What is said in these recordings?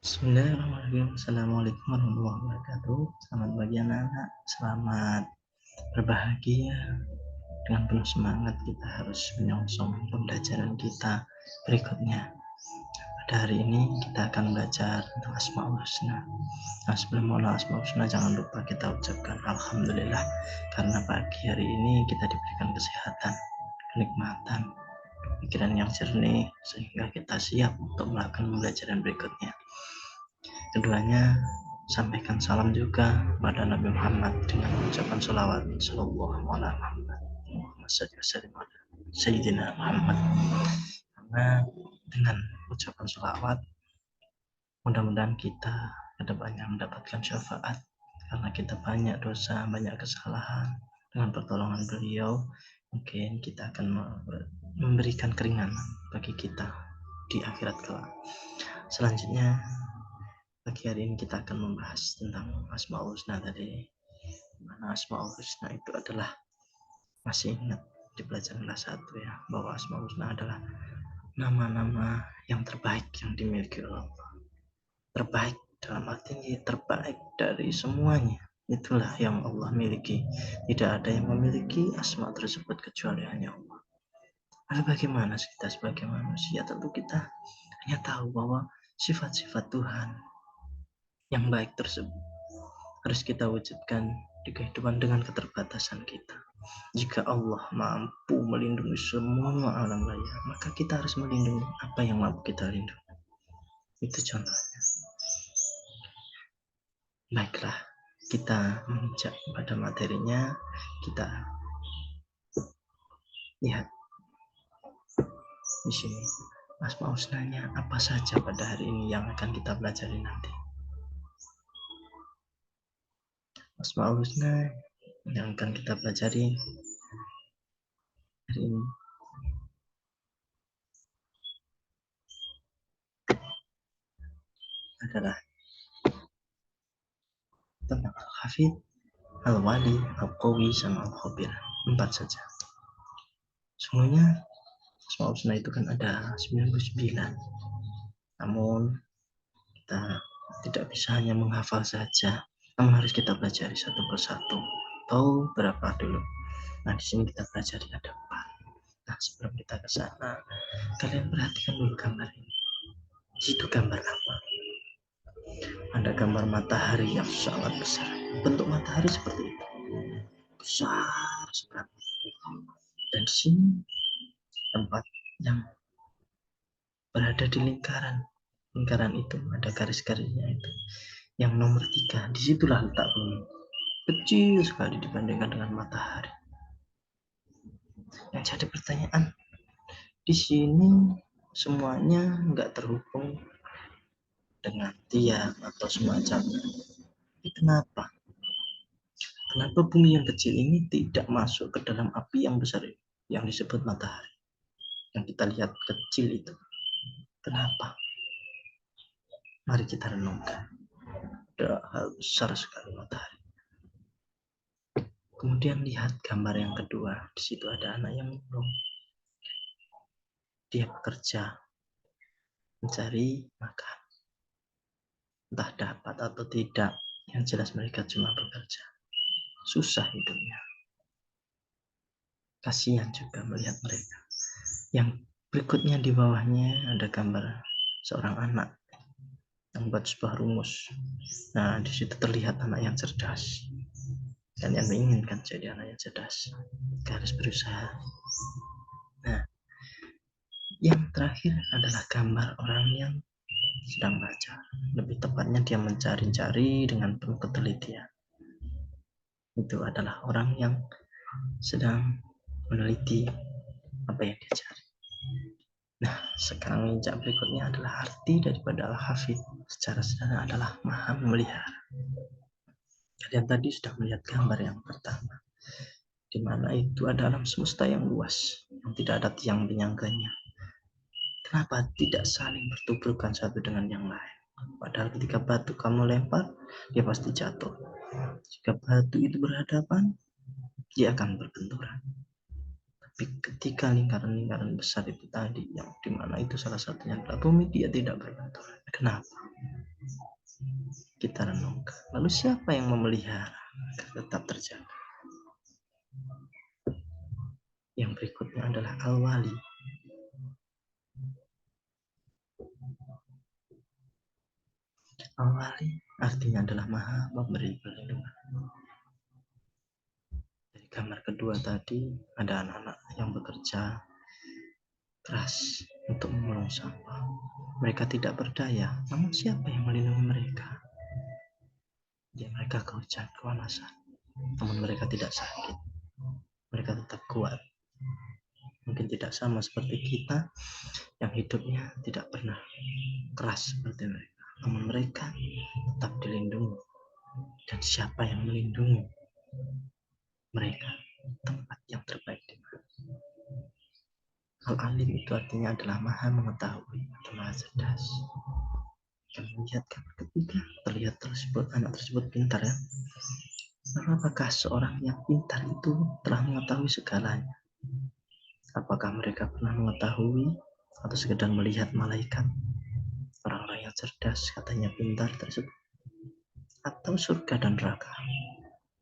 Bismillahirrahmanirrahim. Assalamualaikum warahmatullahi wabarakatuh. Selamat pagi anak-anak. Selamat berbahagia. Dengan penuh semangat kita harus menyongsong pembelajaran kita berikutnya. Pada hari ini kita akan belajar tentang Asmaul Husna. Nah, sebelum mengenal Asmaul Husna, jangan lupa kita ucapkan Alhamdulillah karena pagi hari ini kita diberikan kesehatan, kenikmatan, pikiran yang jernih sehingga kita siap untuk melakukan pembelajaran berikutnya. Keduanya sampaikan salam juga pada Nabi Muhammad dengan ucapan salawat sallallahu alaihi Muhammad Sayyidina Muhammad. Karena dengan ucapan salawat mudah-mudahan kita kedepannya mendapatkan syafaat karena kita banyak dosa, banyak kesalahan. Dengan pertolongan beliau mungkin kita akan memberikan keringanan bagi kita di akhirat kelak. Selanjutnya pagi hari ini kita akan membahas tentang Asmaul Husna tadi. Mana Asmaul Husna itu adalah, masih ingat di pelajaran kelas 1 ya, bahwa Asmaul Husna adalah nama-nama yang terbaik yang dimiliki oleh Allah. Terbaik dalam arti terbaik dari semuanya. Itulah yang Allah miliki. Tidak ada yang memiliki asma tersebut kecuali hanya Allah. Lalu bagaimana kita sebagai manusia? Tentu kita hanya tahu bahwa sifat-sifat Tuhan yang baik tersebut harus kita wujudkan di kehidupan dengan keterbatasan kita. Jika Allah mampu melindungi semua alam raya, maka kita harus melindungi apa yang mampu kita lindungi. Itu contohnya. Baiklah, kita menginjak pada materinya. Kita lihat di sini Asmaul Husnanya apa saja pada hari ini yang akan kita pelajari nanti. Asmaul Husna yang akan kita pelajari hari ini adalah tentang Al-Hafidh, Al-Wali, Al-Qawi, sama Al-Khabir. 4 saja. Semuanya Asmaul Husna itu kan ada 99. Namun kita tidak bisa hanya menghafal saja, namun harus kita pelajari satu persatu. Tahu berapa dulu? Nah, di sini kita pelajari ada 4. Nah, sebelum kita ke sana, kalian perhatikan dulu gambar ini. Di situ gambar apa? Ada gambar matahari yang sangat besar. Bentuk matahari seperti itu. Besar sekali. Dan di sini tempat yang berada di lingkaran. Lingkaran itu ada garis-garisnya itu. Yang nomor 3, disitulah letak bumi. Kecil sekali dibandingkan dengan matahari. Yang jadi pertanyaan, di sini semuanya nggak terhubung dengan tiang atau semacamnya. Kenapa? Kenapa bumi yang kecil ini tidak masuk ke dalam api yang besar ini, yang disebut matahari? Yang kita lihat kecil itu. Kenapa? Mari kita renungkan. Ada hal besar sekali matahari. Kemudian lihat gambar yang kedua. Di situ ada anak yang murung. Dia bekerja, mencari makan. Entah dapat atau tidak, yang jelas mereka cuma bekerja. Susah hidupnya. Kasihan juga melihat mereka. Yang berikutnya di bawahnya ada gambar seorang anak yang buat sebuah rumus. Nah, di situ terlihat anak yang cerdas. Kalian menginginkan jadi anak yang cerdas, harus berusaha. Nah, yang terakhir adalah gambar orang yang sedang belajar. Lebih tepatnya dia mencari-cari dengan penuh ketelitian. Itu adalah orang yang sedang meneliti apa yang dia cari. Nah, sekarang injak berikutnya adalah arti daripada Al-Hafidh. Secara sederhana adalah maha memelihara. Kalian tadi sudah melihat gambar yang pertama, di mana itu ada alam semesta yang luas, yang tidak ada tiang penyangganya. Kenapa tidak saling bertubrukan satu dengan yang lain? Padahal ketika batu kamu lempar, dia pasti jatuh. Jika batu itu berhadapan, dia akan berbenturan. Tapi ketika lingkaran-lingkaran besar itu tadi, yang dimana itu salah satunya adalah bumi, dia tidak berbenturan. Kenapa? kita renungkan. Lalu siapa yang memelihara agar tetap terjaga? Yang berikutnya adalah Al-Wali. Al-Wali artinya adalah Maha memberi perlindungan. Dari gambar kedua tadi ada anak-anak yang bekerja keras untuk memulung sampah. Mereka tidak berdaya, namun siapa yang melindungi mereka? Ya, mereka kehujanan, kepanasan, namun mereka tidak sakit. Mereka tetap kuat. Mungkin tidak sama seperti kita yang hidupnya tidak pernah keras seperti mereka, namun mereka tetap dilindungi. Dan siapa yang melindungi mereka? Tempat yang terbaik di mana? Al-Alim itu artinya adalah Maha mengetahui atau Maha cerdas. Dan melihat gambar ketiga, terlihat anak tersebut pintar ya. Lalu apakah seorang yang pintar itu telah mengetahui segalanya? Apakah mereka pernah mengetahui atau sekedar melihat malaikat? Orang-orang yang cerdas katanya pintar tersebut, atau surga dan neraka?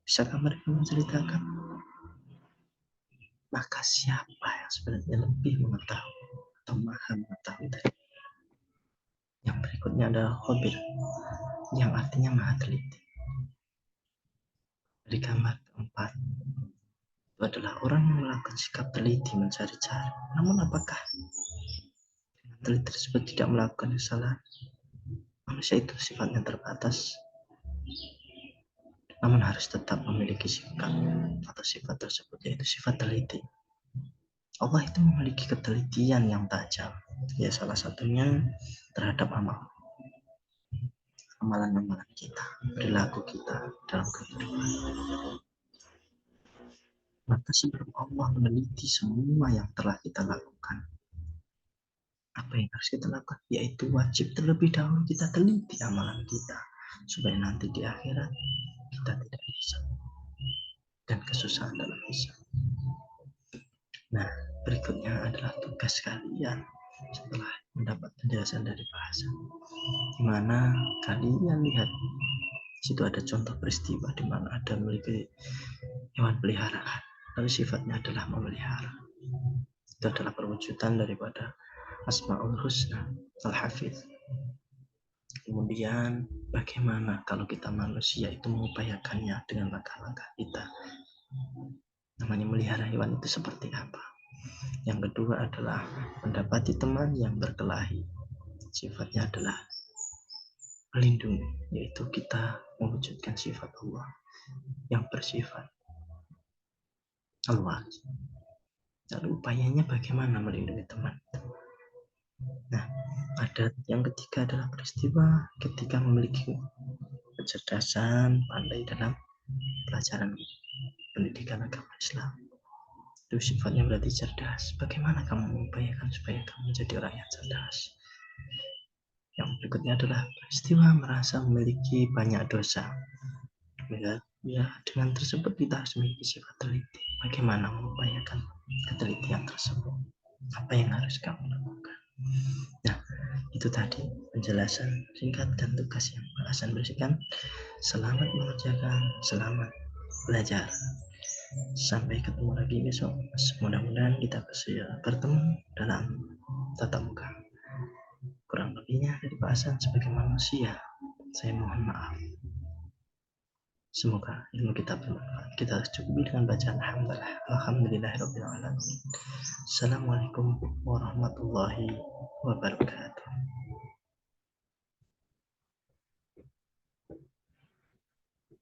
Bisakah mereka menceritakan? Maka siapa yang sebenarnya lebih mengetahui atau Maha mengetahui tadi? Yang berikutnya adalah Khabir, yang artinya Maha teliti. Dari gambar keempat, itu adalah orang yang melakukan sikap teliti mencari cara. Namun apakah dengan teliti tersebut tidak melakukan kesalahan? Manusia itu sifatnya terbatas, namun harus tetap memiliki sikap atau sifat tersebut, yaitu sifat teliti. Allah itu memiliki ketelitian yang tajam, ya salah satunya terhadap amalan-amalan kita, perilaku kita dalam kehidupan. Maka sebelum Allah meneliti semua yang telah kita lakukan, apa yang harus kita lakukan? Yaitu wajib terlebih dahulu kita teliti amalan kita, supaya nanti di akhirat kita tidak bisa dan kesusahan dalam hisab. Nah, berikutnya adalah tugas kalian setelah mendapat penjelasan dari bahasa. Di mana kalian lihat situ ada contoh peristiwa di mana ada memiliki hewan peliharaan, lalu sifatnya adalah memelihara. Itu adalah perwujudan daripada Asmaul Husna Al-Hafiz. Kemudian bagaimana kalau kita manusia itu mengupayakannya dengan langkah-langkah kita? Namanya melihara hewan itu seperti apa? Yang kedua adalah mendapati teman yang berkelahi. Sifatnya adalah melindungi, yaitu kita mewujudkan sifat Allah yang bersifat Allah. Lalu upayanya bagaimana melindungi teman? Nah, ada yang ketiga adalah peristiwa ketika memiliki kecerdasan, pandai dalam pelajaran pendidikan agama Islam. Itu sifatnya berarti cerdas. Bagaimana kamu mengupayakan supaya kamu menjadi orang yang cerdas? Yang berikutnya adalah peristiwa merasa memiliki banyak dosa. Ya, dengan tersebut kita harus memiliki sifat teliti. Bagaimana mengupayakan ketelitian tersebut? Apa yang harus kamu lakukan? Nah, itu tadi penjelasan singkat dan tugas yang Hasan berikan. Selamat mengerjakan, selamat belajar. Sampai ketemu lagi besok. Mudah-mudahan kita bisa bertemu dalam tatap muka. Kurang lebihnya dari bahasan sebagai manusia, saya mohon maaf. Semoga ilmu kita bermanfaat. Kita cukupi dengan bacaan Alhamdulillahirabbil alamin. Assalamualaikum warahmatullahi wabarakatuh.